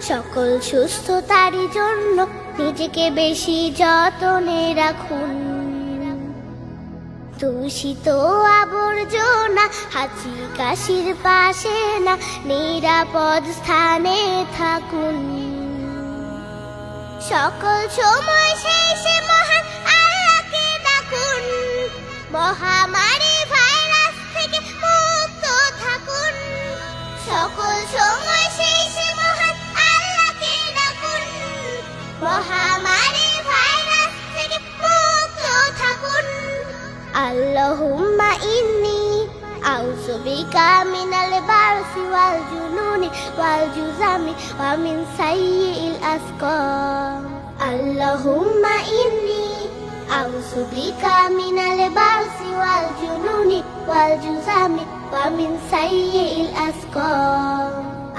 সকল সুস্থতারই জন্য নিজেকে বেশি যতনে রাখুন। দূষিত আবর্জনা হাঁচি কাশির পাশে না, নিরাপদ স্থানে থাকুন। সকল সময় শেষে মহান আল্লাহকে ডাকুন, মহামারী ভাইরাস থেকে মুক্ত থাকুন। সকল সময় শেষে মহান আল্লাহকে ডাকুন, মহামারী ভাইরাস থেকে মুক্ত থাকুন। আল্লাহুম্মা ইন্নী আউযু বিকা মিনাল বারসি ওয়াল জুনুনি ওয়াল জুজামি ওয়া মিন সাইয়্যিল আসকাম। আল্লাহুম্মা ইন্নী আউযু বিকা মিনাল বারসি ওয়াল জুনুনি ওয়াল জুজামি ওয়া মিন সাইয়্যিল আসকাম।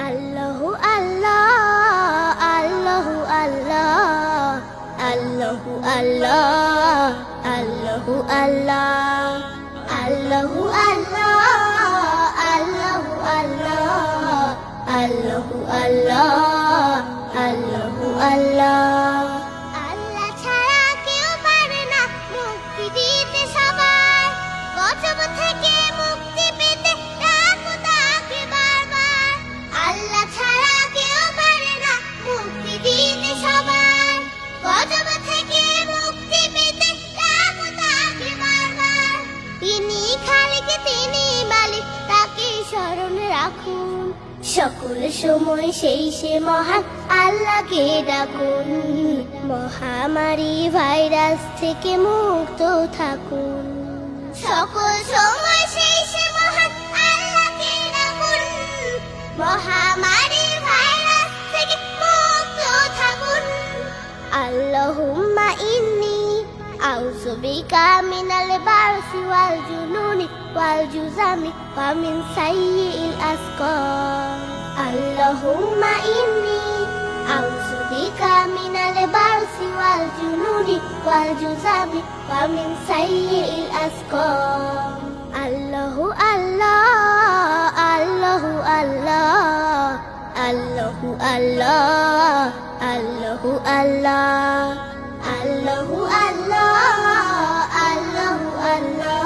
আল্লাহু আল্লাহ, আল্লাহু আল্লাহ, আল্লাহু আল্লাহ, আল্লাহু আল্লাহ, আল্লাহু আল্লাহ, আল্লাহু আল্লাহ, আল্লাহু আল্লাহ, আল্লাহু আল্লাহ। আল্লাহ ছাড়া কেউ পারে না মুক্তি দিতে সবার, গজব থেকে মুক্তি পেতে ডাকো তাকে বারবার। আল্লাহ ছাড়া কেউ পারে না মুক্তি দিতে সবার, গজব থেকে মুক্তি পেতে ডাকো তাকে বারবার। তিনি খালিক, তিনি মালিক, তাকে স্মরণ রাখুন। সকল সময় সেই সে মহান আল্লাহকে ডাকুন, মহামারী ভাইরাস থেকে মুক্ত থাকুন। সকল সময় সেই সে মহান আল্লাহকে ডাকুন, মহামারী ভাইরাস থেকে মুক্ত থাকুন। আল্লাহুম্মা ইন্নী আউযু বিকা মিনাল বারসি ওয়াল জুনুনি ওয়াল জুজামি ওয়া মিন সাইয়্যিল আসকাম। আল্লাহুম্মা ইন্নী আউযু বিকা মিনাল বারসি ওয়াল জুনুনি ওয়াল জুজামি ওয়া মিন সাইয়্যিল আসকাম। আল্লাহু আল্লাহ, আল্লাহু আল্লাহ, আল্লাহু আল্লাহ, আল্লাহু আল্লাহ, আল্লাহু আল্লাহ, আল্লাহু আল্লাহ,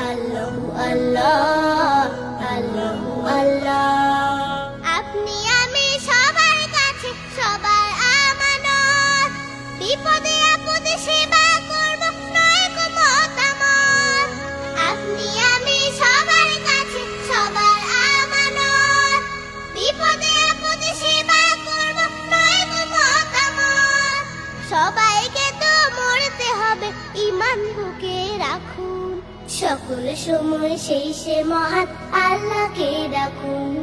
আল্লাহু আল্লাহ, আল্লাহু আল্লাহ। আপনি আমি সবার কাছে সবার আমানত, বিপদে আপদে সেবা করব নয় কো মতামত। আপনি আমি সবার কাছে সবার আমানত, বিপদে আপদে সেবা করব নয় কো মতামত। সবাইকে তো মরতে হবে, ঈমান বুকে রাখুন। সকল সময় সেই সে মহান আল্লাহকে ডাকুন,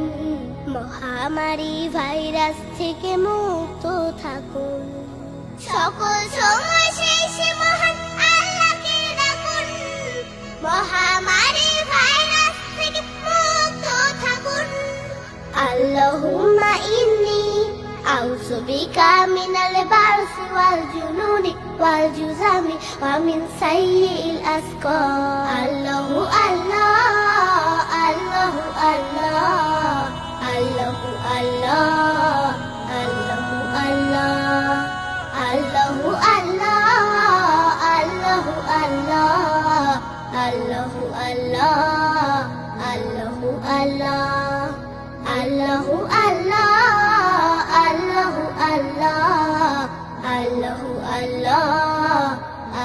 মহামারী ভাইরাস থেকে মুক্ত থাকুন। সকল সময় সেই সে মহান আল্লাহকে ডাকুন, মহামারী ভাইরাস থেকে মুক্ত থাকুন। আল্লাহুম্মা ইন্নী আউযু বিকা মিনাল বারসি ওয়াল জুনুনি ওয়াল জুজামি ওয়া মিন সাইয়্যিল আসকাম। আল্লাহু আল্লাহ, আল্লাহু আল্লাহ, আল্লাহু আল্লাহ, আল্লাহু আল্লাহ, আল্লাহু আল্লাহ, আল্লাহু আল্লাহ, আল্লাহু আল্লাহ, আল্লাহু আল্লাহ, আল্লাহু আল্লাহ, আল্লাহু আল্লাহ, আল্লাহু আল্লাহ,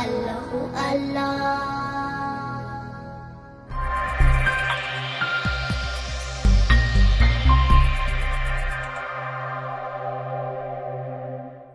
আল্লাহু আল্লাহ।